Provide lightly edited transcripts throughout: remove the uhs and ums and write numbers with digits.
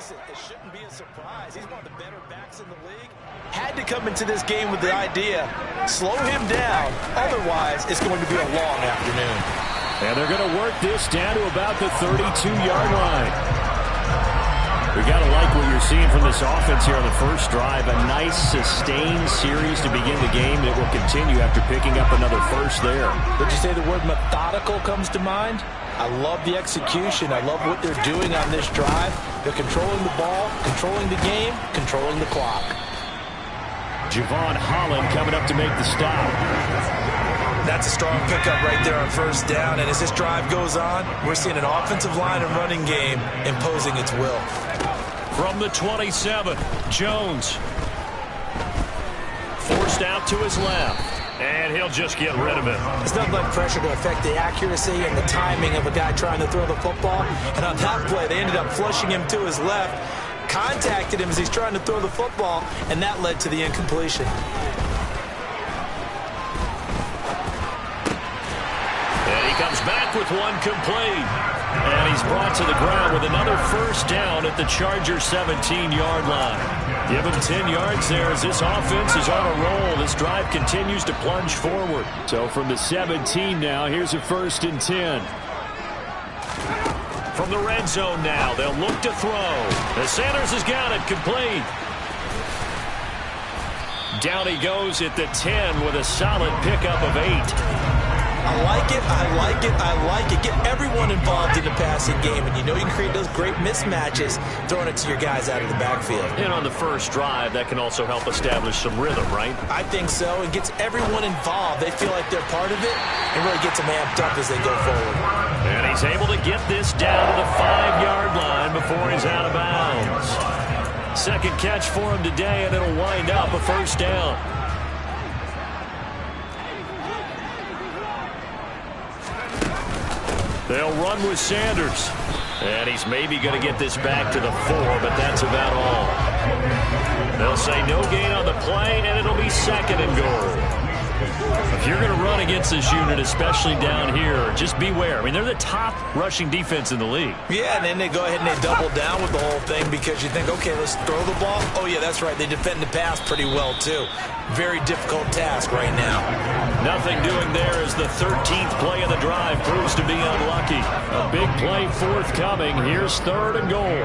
face it, it shouldn't be a surprise. He's one of the better backs in the league. Had to come into this game with the idea, slow him down, otherwise it's going to be a long afternoon. And they're going to work this down to about the 32-yard line. We got to like what you're seeing from this offense here on the first drive. A nice, sustained series to begin the game that will continue after picking up another first there. Would you say the word methodical comes to mind? I love the execution. I love what they're doing on this drive. They're controlling the ball, controlling the game, controlling the clock. Javon Holland coming up to make the stop. That's a strong pickup right there on first down. And as this drive goes on, we're seeing an offensive line and running game imposing its will. From the 27, Jones. Forced out to his left. And he'll just get rid of it. It's nothing like pressure to affect the accuracy and the timing of a guy trying to throw the football. And on that play, they ended up flushing him to his left, contacted him as he's trying to throw the football, and that led to the incompletion. And he comes back with one complete. And he's brought to the ground with another first down at the Chargers' 17-yard line. Give him 10 yards there as this offense is on a roll. This drive continues to plunge forward. So from the 17 now, here's a 1st and 10. From the red zone now, they'll look to throw. And Sanders has got it complete. Down he goes at the 10 with a solid pickup of 8. I like it, I like it, I like it. Get everyone involved in the passing game, and you know you can create those great mismatches throwing it to your guys out of the backfield. And on the first drive, that can also help establish some rhythm, right? I think so. It gets everyone involved. They feel like they're part of it, and really gets them amped up as they go forward. And he's able to get this down to the 5-yard line before he's out of bounds. Second catch for him today, and it'll wind up a first down. They'll run with Sanders. And he's maybe going to get this back to the 4, but that's about all. They'll say no gain on the play, and it'll be 2nd and goal. If you're going to run against this unit, especially down here, just beware. I mean, they're the top rushing defense in the league. Yeah, and then they go ahead and they double down with the whole thing because you think, okay, let's throw the ball. Oh, yeah, that's right. They defend the pass pretty well, too. Very difficult task right now. Nothing doing there as the 13th play of the drive proves to be unlucky. A big play forthcoming. Here's 3rd and goal.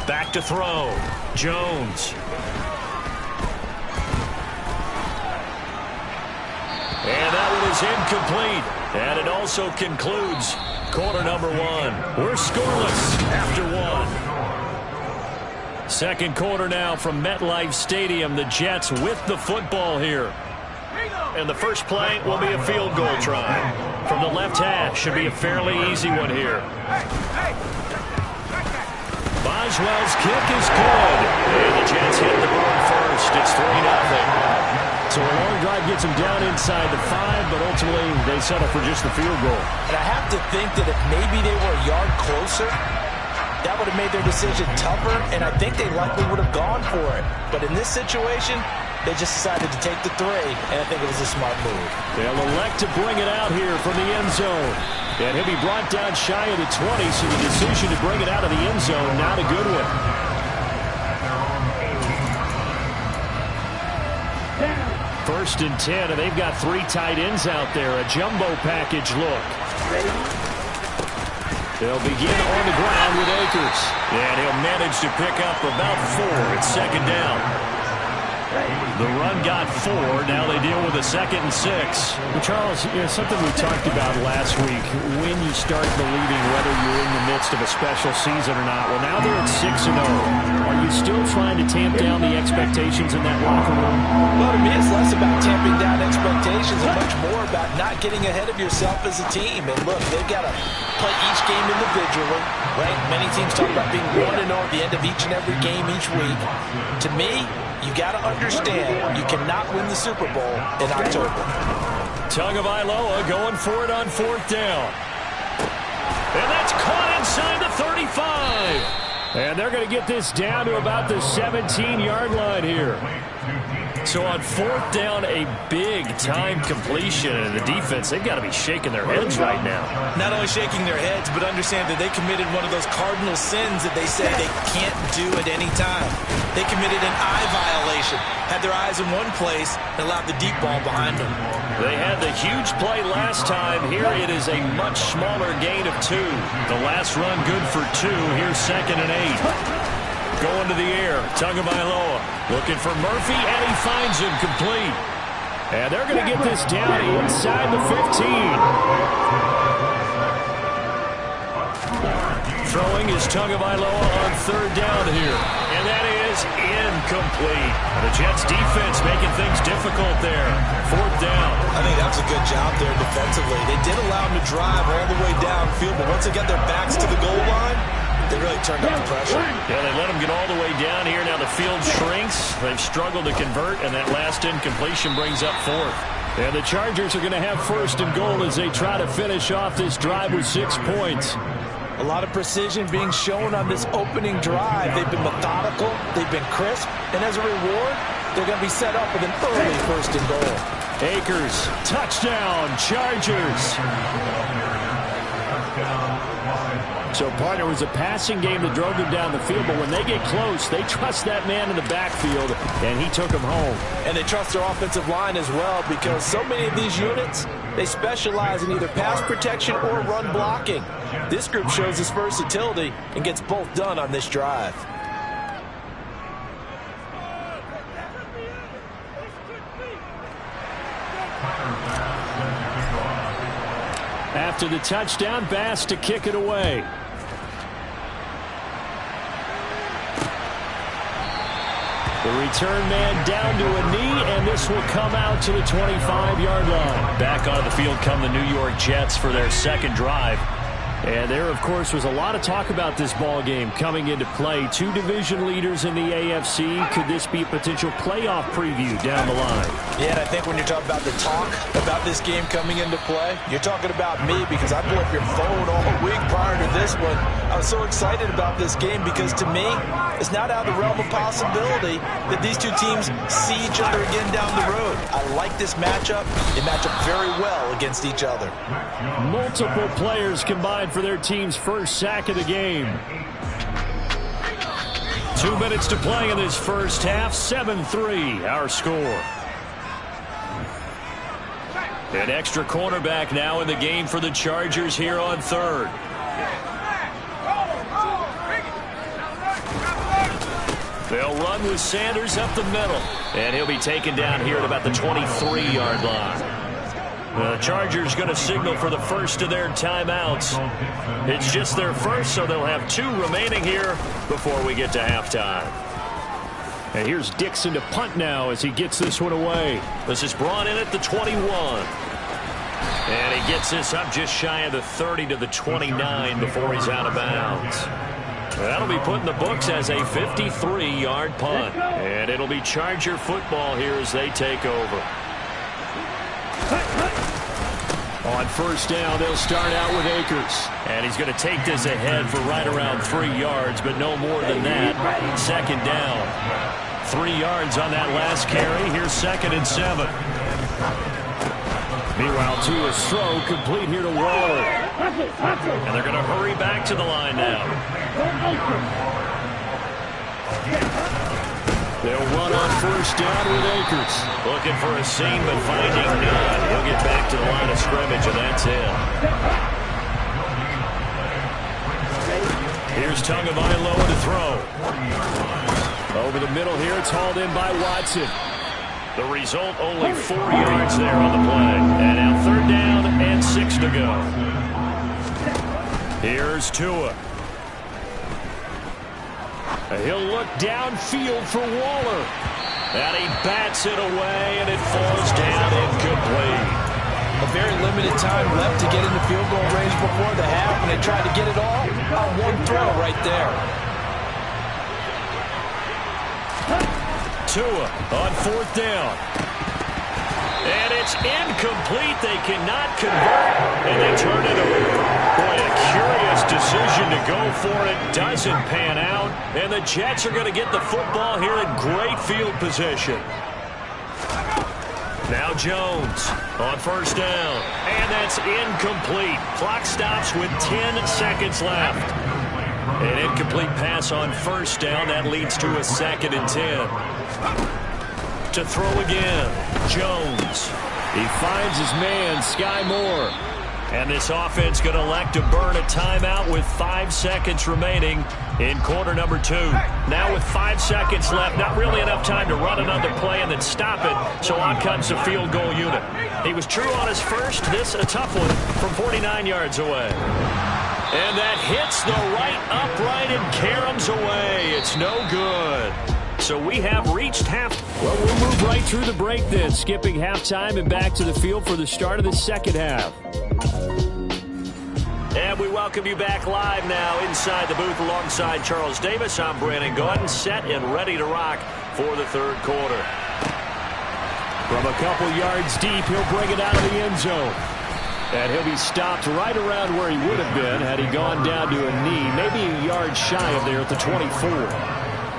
Back to throw. Jones. And that one is incomplete. And it also concludes quarter number 1. We're scoreless after 1. Second quarter now from MetLife Stadium. The Jets with the football here. And the first play will be a field goal try. From the left hash, should be a fairly easy one here. Boswell's kick is good. And the Jets hit the board first. It's 3-0. So a long drive gets them down inside the 5, but ultimately they settle for just the field goal. And I have to think that if maybe they were a yard closer, that would have made their decision tougher, and I think they likely would have gone for it. But in this situation, they just decided to take the 3, and I think it was a smart move. They'll elect to bring it out here from the end zone. And he'll be brought down shy of the 20, so the decision to bring it out of the end zone, not a good one. First and 10, and they've got 3 tight ends out there. A jumbo package look. They'll begin on the ground with Akers. And he'll manage to pick up about 4. It's 2nd down. The run got 4. Now they deal with a 2nd and 6. Well, Charles, something we talked about last week, when you start believing whether you're in the midst of a special season or not. Well, now they're at 6-0. Are you still trying to tamp down the expectations in that locker room? Well, to me, it's less about tamping down expectations and much more about not getting ahead of yourself as a team. And look, they've got to play each game individually, right? Many teams talk about being 1-0 at the end of each and every game each week. To me, you got to understand you cannot win the Super Bowl in October. Tagovailoa going for it on 4th down. And that's caught inside the 35. And And they're going to get this down to about the 17-yard line here. So on fourth down, a big-time completion, and the defense, they've got to be shaking their heads right now. Not only shaking their heads, but understand that they committed one of those cardinal sins that they say they can't do at any time. They committed an eye violation, had their eyes in one place, and allowed the deep ball behind them. They had the huge play last time. Here it is a much smaller gain of 2. The last run good for 2. Here's 2nd and 8. Going to the air, Tagovailoa looking for Murphy, and he finds him complete. And they're going to get this down inside the 15. Throwing is Tagovailoa on 3rd down here, and that is incomplete. The Jets defense making things difficult there. 4th down. I think that was a good job there defensively. They did allow them to drive all the way downfield, but once they got their backs to the goal line, they really turned up the pressure. Yeah, they let them get all the way down here. Now the field shrinks. They've struggled to convert, and that last incompletion brings up 4th. And the Chargers are going to have 1st and goal as they try to finish off this drive with 6 points. A lot of precision being shown on this opening drive. They've been methodical. They've been crisp. And as a reward, they're going to be set up with an early 1st and goal. Akers, touchdown, Chargers. So, partner, it was a passing game that drove them down the field, but when they get close, they trust that man in the backfield, and he took them home. And they trust their offensive line as well, because so many of these units, they specialize in either pass protection or run blocking. This group shows its versatility and gets both done on this drive. After the touchdown, Bass to kick it away. The return man down to a knee, and this will come out to the 25-yard line. Back onto the field come the New York Jets for their 2nd drive. And there, of course, was a lot of talk about this ball game coming into play. 2 division leaders in the AFC. Could this be a potential playoff preview down the line? Yeah, and I think when you're talking about the talk about this game coming into play, you're talking about me, because I blew up your phone all week prior to this one. I was so excited about this game because, to me, it's not out of the realm of possibility that these two teams see each other again down the road. I like this matchup. They match up very well against each other. Multiple players combined for their team's first sack of the game. 2 minutes to play in this first half. 7-3 our score. An extra cornerback now in the game for the Chargers here on 3rd. They'll run with Sanders up the middle, and he'll be taken down here at about the 23-yard line. The Chargers going to signal for the first of their timeouts. It's just their first, so they'll have 2 remaining here before we get to halftime. And here's Dixon to punt now as he gets this one away. This is brought in at the 21. And he gets this up just shy of the 30 to the 29 before he's out of bounds. That'll be put in the books as a 53-yard punt. And it'll be Charger football here as they take over. On first down, they'll start out with Akers. And he's going to take this ahead for right around 3 yards, but no more than that. 2nd down. 3 yards on that last carry. Here's 2nd and 7. Meanwhile, Tua's throw complete here to Waller. And they're going to hurry back to the line now. They'll run on first down with Akers. Looking for a seam, but finding none. He'll get back to the line of scrimmage, and that's it. Here's Tagovailoa to throw. Over the middle here, it's hauled in by Watson. The result, only 4 yards there on the play. And now 3rd down and 6 to go. Here's Tua. He'll look downfield for Waller. And he bats it away, and it falls down incomplete. A very limited time left to get into field goal range before the half, and they tried to get it all on one throw right there. Tua on 4th down. And it's incomplete. They cannot convert, and they turn it over. Boy, a curious decision to to go for it. Doesn't pan out. And the Jets are going to get the football here in great field position. Now Jones on first down. And that's incomplete. Clock stops with 10 seconds left. An incomplete pass on first down. That leads to a 2nd and 10. To throw again. Jones. He finds his man, Sky Moore. And this offense going to elect to burn a timeout with 5 seconds remaining in quarter number 2. Now with 5 seconds left, not really enough time to run another play and then stop it, so out comes the field goal unit. He was true on his first. This a tough one from 49 yards away. And that hits the right upright and caroms away. It's no good. So we have reached half. Well, we'll move right through the break then, skipping halftime and back to the field for the start of the second half. And we welcome you back live now inside the booth alongside Charles Davis. I'm Brandon Gaudin, set and ready to rock for the third quarter. From a couple yards deep, he'll bring it out of the end zone. And he'll be stopped right around where he would have been had he gone down to a knee, maybe a yard shy of there at the 24.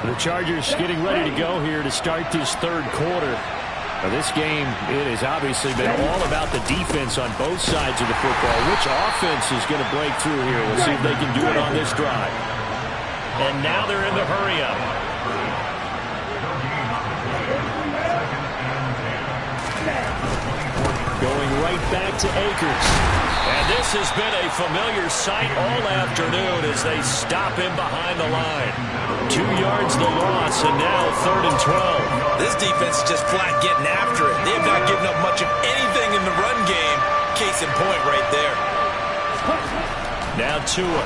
The Chargers getting ready to go here to start this third quarter. Now this game, it has obviously been all about the defense on both sides of the football. Which offense is going to break through here? We'll see if they can do it on this drive. And now they're in the hurry-up. Going right back to Akers. And this has been a familiar sight all afternoon as they stop him behind the line. 2 yards the loss, and now 3rd and 12. This defense is just flat getting after it. They have not given up much of anything in the run game. Case in point right there. Now Tua.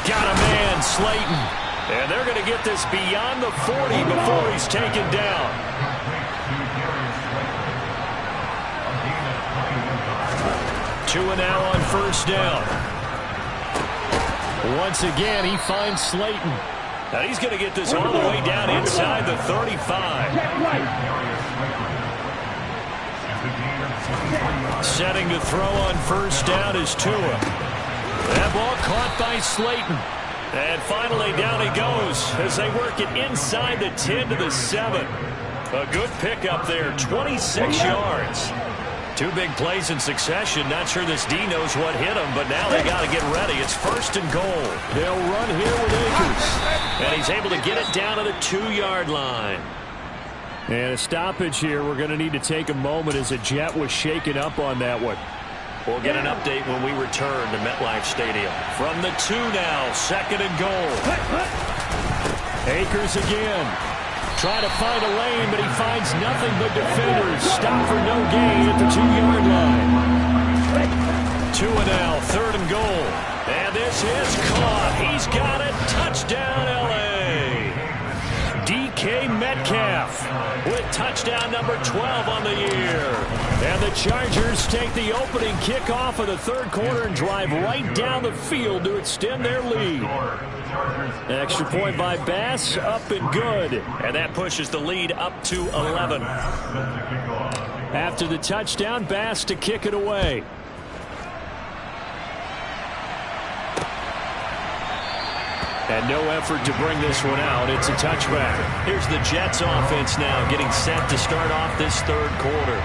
Got a man, Slayton. And they're going to get this beyond the 40 before he's taken down. Tua now on first down. Once again, he finds Slayton. Now he's going to get this all the way down inside the 35. Setting to throw on first down is Tua. That ball caught by Slayton. And finally down he goes as they work it inside the 10 to the 7. A good pickup there, 26 yards. 2 big plays in succession. Not sure this D knows what hit him, but now they got to get ready. It's 1st and goal. They'll run here with Akers. And he's able to get it down to the 2-yard line. And a stoppage here. We're going to need to take a moment as a Jet was shaken up on that one. We'll get an update when we return to MetLife Stadium. From the 2 now, 2nd and goal. Akers again. Trying to find a lane, but he finds nothing but defenders. Stop for no gain at the 2-yard line. 2 now, 3rd and goal. And this is caught. He's got it. Touchdown, L.A. DK Metcalf with touchdown number 12 on the year. And the Chargers take the opening kickoff of the third quarter and drive right down the field to extend their lead. Extra point by Bass, up and good. And that pushes the lead up to 11. After the touchdown, Bass to kick it away. And no effort to bring this one out. It's a touchback. Here's the Jets offense now getting set to start off this third quarter.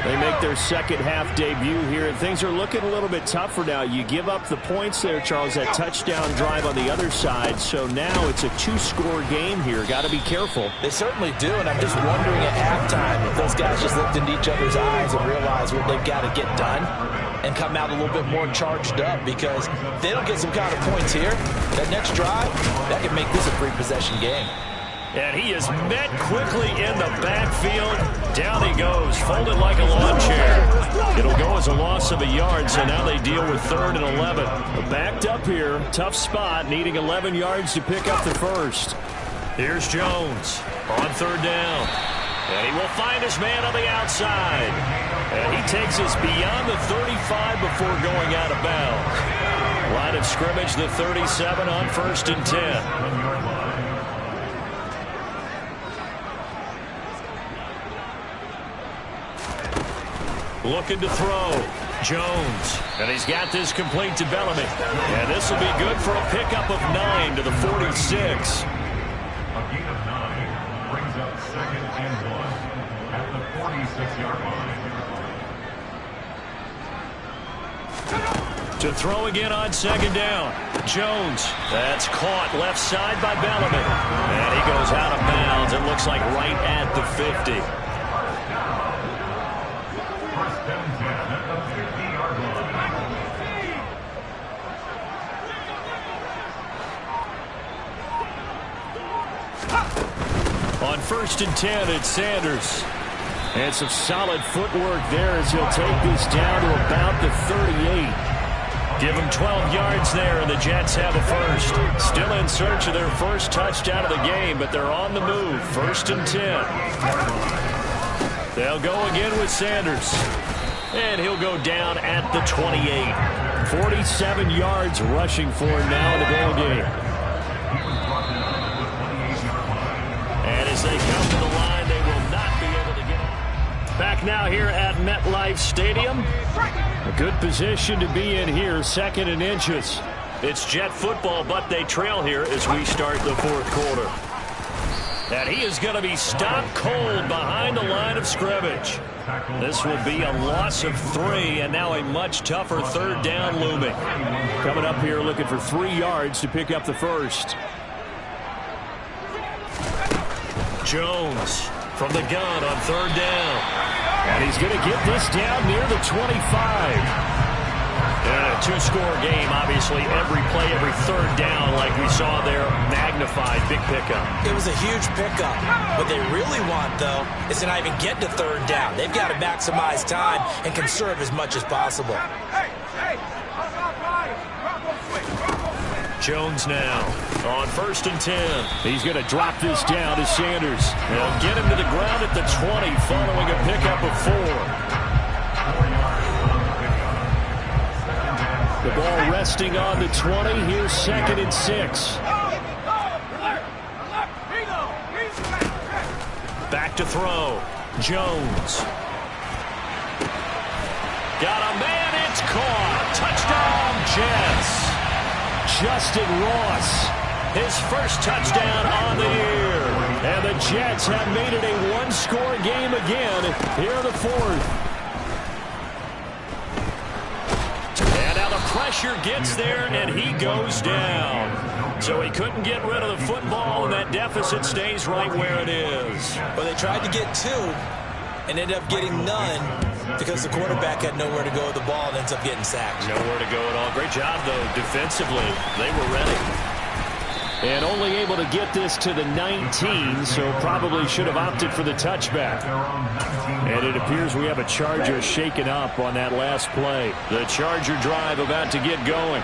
They make their second half debut here, and things are looking a little bit tougher now. You give up the points there, Charles, that touchdown drive on the other side. So now it's a 2-score game here. Got to be careful. They certainly do, and I'm just wondering at halftime if those guys just looked into each other's eyes and realized what they've got to get done and come out a little bit more charged up, because if they don't get some kind of points here, that next drive, that could make this a 3-possession game. And he is met quickly in the backfield. Down he goes, folded like a lawn chair. It'll go as a loss of a yard, so now they deal with 3rd and 11. Backed up here, tough spot, needing 11 yards to pick up the first. Here's Jones on 3rd down. And he will find his man on the outside. And he takes us beyond the 35 before going out of bounds. Line of scrimmage, the 37 on 1st and 10. Looking to throw. Jones, and he's got this complete to Bellamy. And this will be good for a pickup of 9 to the 46. A gain of 9 brings up 2nd and 1 at the 46-yard line. To throw again on 2nd down. Jones, that's caught left side by Bellamy. And he goes out of bounds. It looks like right at the 50. First and 10 at the 50-yard line. On 1st and 10, it's Sanders. And some solid footwork there as he'll take this down to about the 38. Give them 12 yards there, and the Jets have a first. Still in search of their first touchdown of the game, but they're on the move. 1st and 10. They'll go again with Sanders. And he'll go down at the 28. 47 yards rushing for him now in the ball game. And as they come to the line, they will not be able to get it. Back now here at MetLife Stadium. A good position to be in here, 2nd and inches. It's Jet football, but they trail here as we start the 4th quarter. And he is going to be stopped cold behind the line of scrimmage. This will be a loss of 3, and now a much tougher 3rd down looming. Coming up here looking for 3 yards to pick up the first. Jones from the gun on 3rd down. And he's going to get this down near the 25. And a 2-score game, obviously, every play, every 3rd down, like we saw there, magnified, big pickup. It was a huge pickup. What they really want, though, is to not even get to 3rd down. They've got to maximize time and conserve as much as possible. Jones now on 1st and 10. He's going to drop this down to Sanders. They'll get him to the ground at the 20 following a pickup of 4. The ball resting on the 20. Here's 2nd and 6. Back to throw. Jones. Got a man. It's caught. Touchdown, Jets. Justin Ross, his first touchdown on the year. And the Jets have made it a 1-score game again here in the 4th. And now the pressure gets there, and he goes down. So he couldn't get rid of the football, and that deficit stays right where it is. Well, they tried to get 2 and ended up getting none because the quarterback had nowhere to go with the ball and ends up getting sacked. Nowhere to go at all. Great job, though, defensively. They were ready. And only able to get this to the 19, so probably should have opted for the touchback. And it appears we have a Charger shaken up on that last play. The Charger drive about to get going.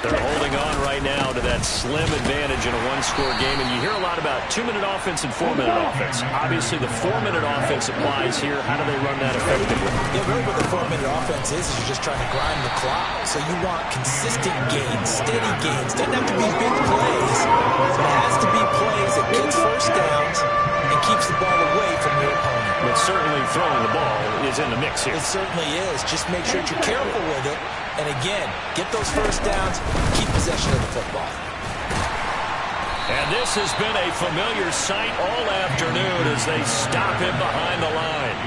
They're holding on right now to that slim advantage in a 1-score game. And you hear a lot about 2-minute offense and 4-minute offense. Obviously, the 4-minute offense applies here. How do they run that effectively? Yeah, really what the 4-minute offense is you're just trying to grind the clock. So you want consistent gains, steady gains. Doesn't have to be big plays, but it has to be plays that gets first downs and keeps the ball away from your opponent. But certainly throwing the ball is in the mix here. It certainly is. Just make sure that you're careful with it. And again, get those first downs, keep possession of the football. And this has been a familiar sight all afternoon as they stop him behind the line.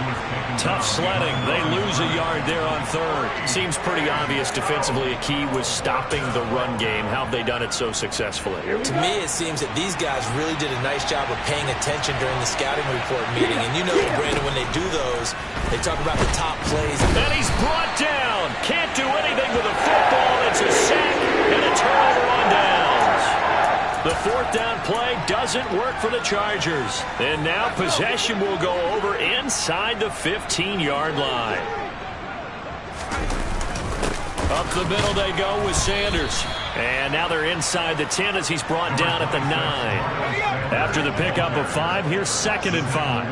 Tough sledding. They lose a yard there on 3rd. Seems pretty obvious defensively a key was stopping the run game. How have they done it so successfully? To me, it seems that these guys really did a nice job of paying attention during the scouting report meeting. And you know, Brandon, when they do those, they talk about the top plays. And he's brought down. Can't do anything with a football. It's a sack and a turnover on downs. The 4th down play doesn't work for the Chargers. And now possession will go over inside the 15-yard line. Up the middle they go with Sanders. And now they're inside the 10 as he's brought down at the 9. After the pickup of 5, here's 2nd and 5.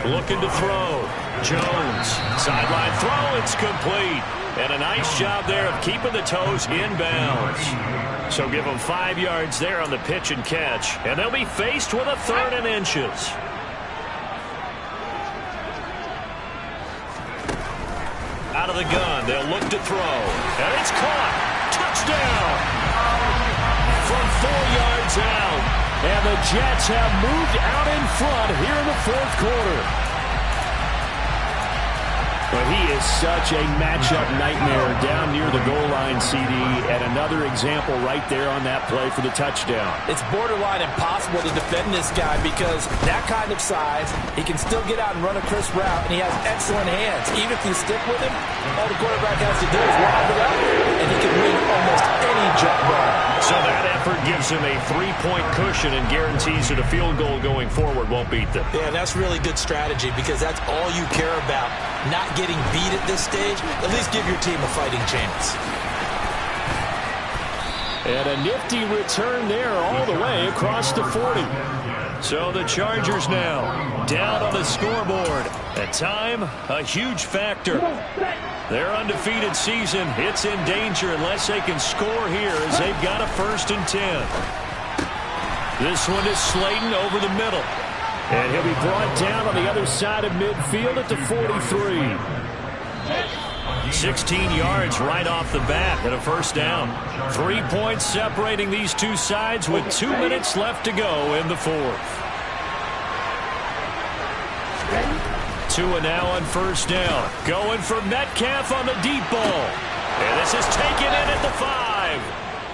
Looking to throw. Jones. Sideline throw. It's complete. And a nice job there of keeping the toes inbounds. So give them 5 yards there on the pitch and catch. And they'll be faced with a 3rd and inches. Out of the gun, they'll look to throw. And it's caught. Touchdown. From 4 yards out. And the Jets have moved out in front here in the fourth quarter. But he is such a matchup nightmare down near the goal line, CD, and another example right there on that play for the touchdown. It's borderline impossible to defend this guy because that kind of size, he can still get out and run a crisp route, and he has excellent hands. Even if you stick with him, all the quarterback has to do is lob it up, and he can win almost any jump ball. So that effort gives him a 3-point cushion and guarantees that a field goal going forward won't beat them. Yeah, that's really good strategy because that's all you care about. Not getting beat at this stage, at least give your team a fighting chance. And a nifty return there all the way across the 40. So the Chargers now down on the scoreboard. At time, a huge factor. Their undefeated season, it's in danger unless they can score here as they've got a 1st and 10. This one is Slayton over the middle. And he'll be brought down on the other side of midfield at the 43. 16 yards right off the bat and a 1st down. 3 points separating these two sides with 2 minutes left to go in the 4th. Tua now on 1st down. Going for Metcalf on the deep ball. And this is taken in at the 5.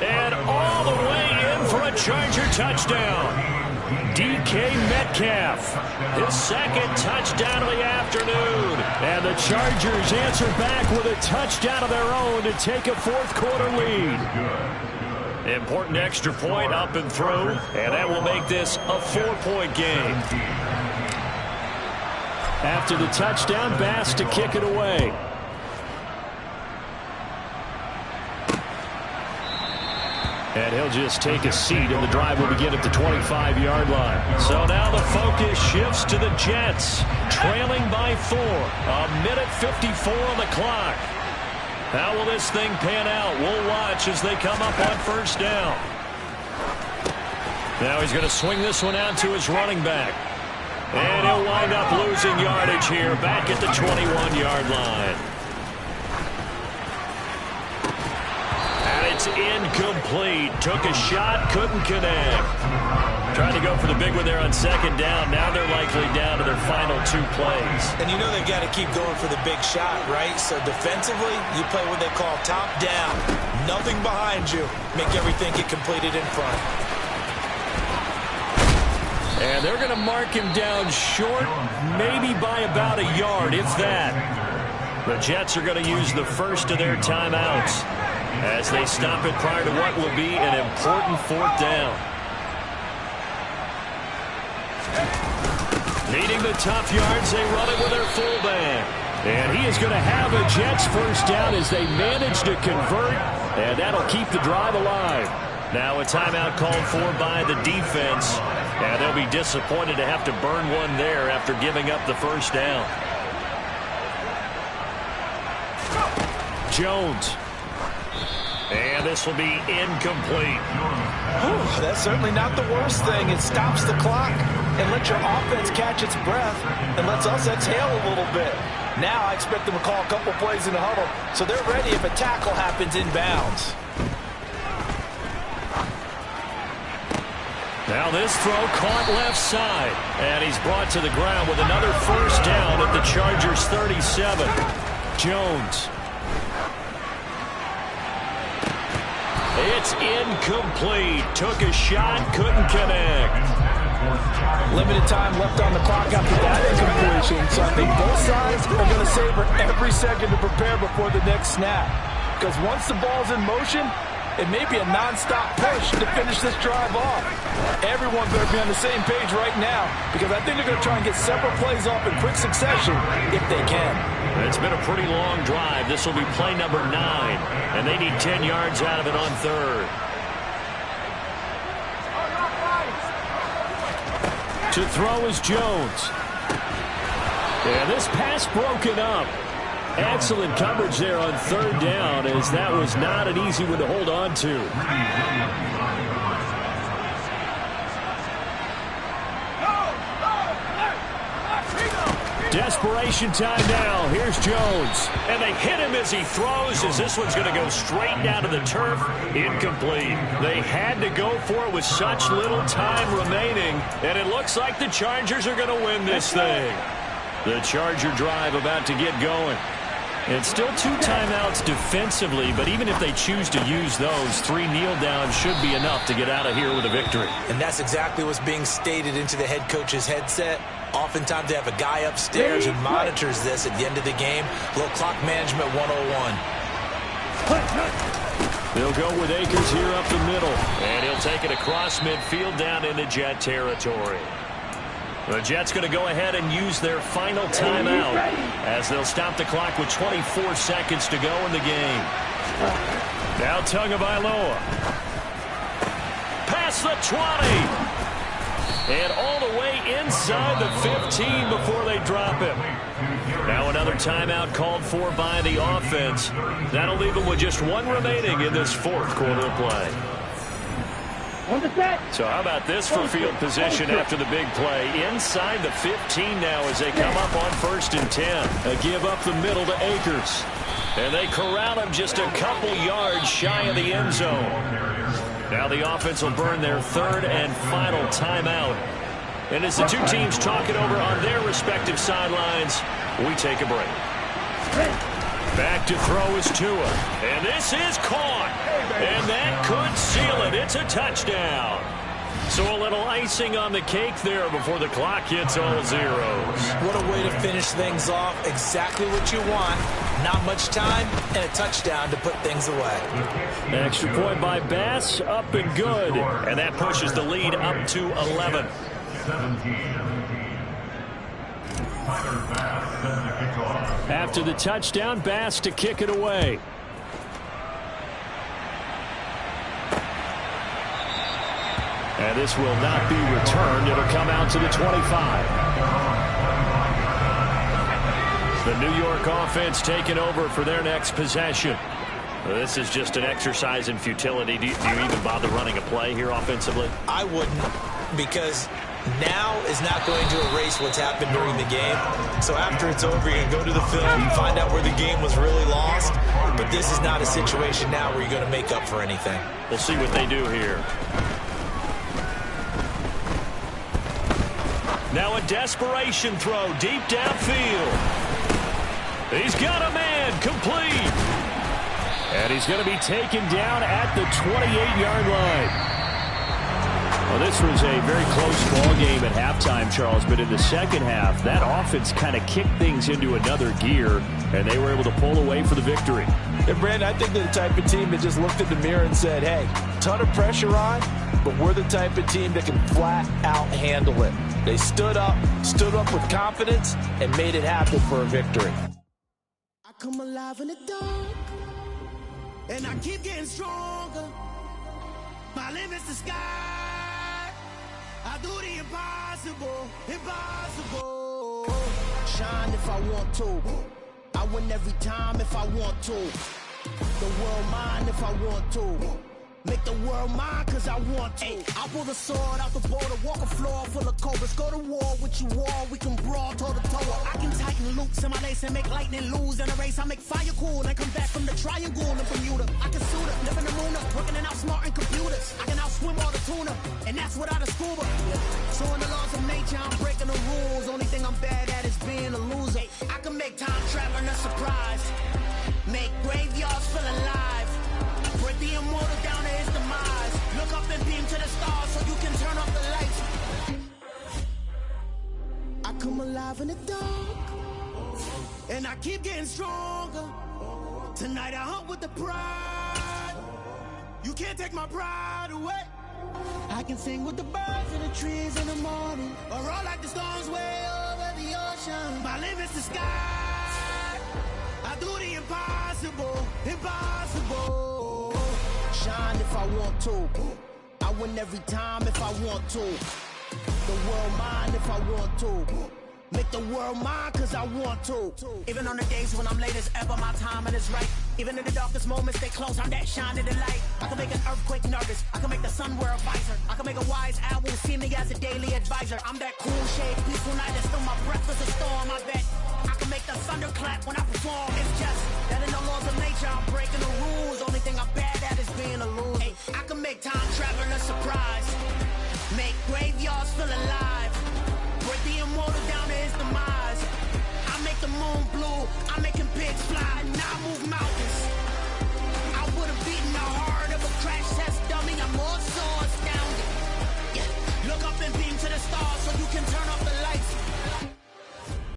And all the way in for a Charger touchdown. DK Metcalf, his 2nd touchdown of the afternoon. And the Chargers answer back with a touchdown of their own to take a 4th quarter lead. Important extra point up and through, and that will make this a 4-point game. After the touchdown, Bass to kick it away. And he'll just take a seat, and the drive will begin at the 25-yard line. So now the focus shifts to the Jets, trailing by 4. A minute 54 on the clock. How will this thing pan out? We'll watch as they come up on 1st down. Now he's going to swing this one out to his running back. And he'll wind up losing yardage here back at the 21-yard line. It's incomplete. Took a shot, couldn't connect. Trying to go for the big one there on 2nd down. Now they're likely down to their final 2 plays. And you know they've got to keep going for the big shot, right? So defensively, you play what they call top down. Nothing behind you. Make everything get completed in front. And they're going to mark him down short, maybe by about a yard, if that. The Jets are going to use the first of their timeouts as they stop it prior to what will be an important 4th down. Needing the tough yards, they run it with their fullback. And he is going to have a Jets 1st down as they manage to convert, and that'll keep the drive alive. Now a timeout called for by the defense, and they'll be disappointed to have to burn one there after giving up the 1st down. Jones. And this will be incomplete. That's certainly not the worst thing. It stops the clock and lets your offense catch its breath and lets us exhale a little bit. Now I expect them to call a couple plays in the huddle so they're ready if a tackle happens inbounds. Now this throw caught left side. And he's brought to the ground with another 1st down at the Chargers 37. Jones. It's incomplete. Took a shot, couldn't connect. Limited time left on the clock after that incompletion, so I think both sides are going to savor every second to prepare before the next snap. Because once the ball's in motion, it may be a non-stop push to finish this drive off. Everyone better be on the same page right now because I think they're going to try and get several plays off in quick succession if they can. It's been a pretty long drive. This will be play number 9, and they need 10 yards out of it on 3rd. To throw is Jones. And this pass broken up. Excellent coverage there on 3rd down as that was not an easy one to hold on to. Desperation time now. Here's Jones. And they hit him as he throws, as this one's going to go straight down to the turf. Incomplete. They had to go for it with such little time remaining, and it looks like the Chargers are going to win this thing. The Charger drive about to get going. It's still 2 timeouts defensively, but even if they choose to use those, 3 kneel downs should be enough to get out of here with a victory. And that's exactly what's being stated into the head coach's headset. Oftentimes they have a guy upstairs who monitors this at the end of the game. A little clock management 101. They'll go with Akers here up the middle. And he'll take it across midfield down into Jet territory. The Jets going to go ahead and use their final timeout as they'll stop the clock with 24 seconds to go in the game. Now Tagovailoa. Past the 20. And all the way inside the 15 before they drop him. Now another timeout called for by the offense. That'll leave them with just 1 remaining in this 4th quarter of play. So how about this for field position after the big play? Inside the 15 now as they come up on 1st and 10. They give up the middle to Akers. And they corral him just a couple yards shy of the end zone. Now the offense will burn their 3rd and final timeout. And as the 2 teams talk it over on their respective sidelines, we take a break. Back to throw is Tua. And this is caught. And that could seal it. It's a touchdown. So a little icing on the cake there before the clock hits all zeros. What a way to finish things off. Exactly what you want. Not much time and a touchdown to put things away. Extra point by Bass, up and good. And that pushes the lead up to 11. 17. After the touchdown, Bass to kick it away. And this will not be returned. It'll come out to the 25. The New York offense taking over for their next possession. This is just an exercise in futility. Do you even bother running a play here offensively? I wouldn't, because now is not going to erase what's happened during the game. So after it's over, you're going to go to the film and find out where the game was really lost. But this is not a situation now where you're going to make up for anything. We'll see what they do here. Now a desperation throw deep downfield. He's got a man, complete. And he's going to be taken down at the 28-yard line. Well, this was a very close ball game at halftime, Charles, but in the second half, that offense kind of kicked things into another gear, and they were able to pull away for the victory. And, Brandon, I think they're the type of team that just looked in the mirror and said, hey, ton of pressure on, but we're the type of team that can flat out handle it. They stood up with confidence, and made it happen for a victory. I come alive in the dark, and I keep getting stronger. My limit's the sky. I do the impossible, impossible. Shine if I want to. I win every time if I want to. The world mine if I want to. Make the world mine cause I want to. I'll pull the sword out the border, walk a floor full of cobras. Go to war with you all, we can brawl toe to toe. I can tighten loops in my lace and make lightning lose in a race. I make fire cool and come back from the triangle in Bermuda. I can suit it, live in the moon up, working and outsmarting computers. I can outswim all the tuna, and that's without a scuba. So in the laws of nature, I'm breaking the rules. Only thing I'm bad at is being a loser. I can make time traveling a surprise. Make graveyards feel alive. Break the immortal down to his demise. Look up and beam to the stars so you can turn off the lights. I come alive in the dark, and I keep getting stronger. Tonight I hunt with the pride. You can't take my pride away. I can sing with the birds and the trees in the morning, or roll like the storms way over the ocean. My limit's the sky. I do the impossible, impossible. Shine if I want to. I win every time if I want to. The world mine if I want to. Make the world mine cause I want to. Even on the days when I'm late as ever, my timing is right. Even in the darkest moments, stay close, I'm that shining the light. I can make an earthquake nervous, I can make the sun wear a visor. I can make a wise owl see me as a daily advisor. I'm that cool shade, peaceful night that's still my breath is a storm, I bet. the thunderclap when I perform. It's just that in the laws of nature, I'm breaking the rules. Only thing I'm bad at is being a loser. Hey, I can make time travel a surprise. Make graveyards feel alive. Break the immortal down to his demise. I make the moon blue. I'm making pigs fly. Now I move mountains. I would have beaten the heart of a crash test dummy. I'm also astounded. Yeah. Look up and beam to the stars so you can turn off the lights.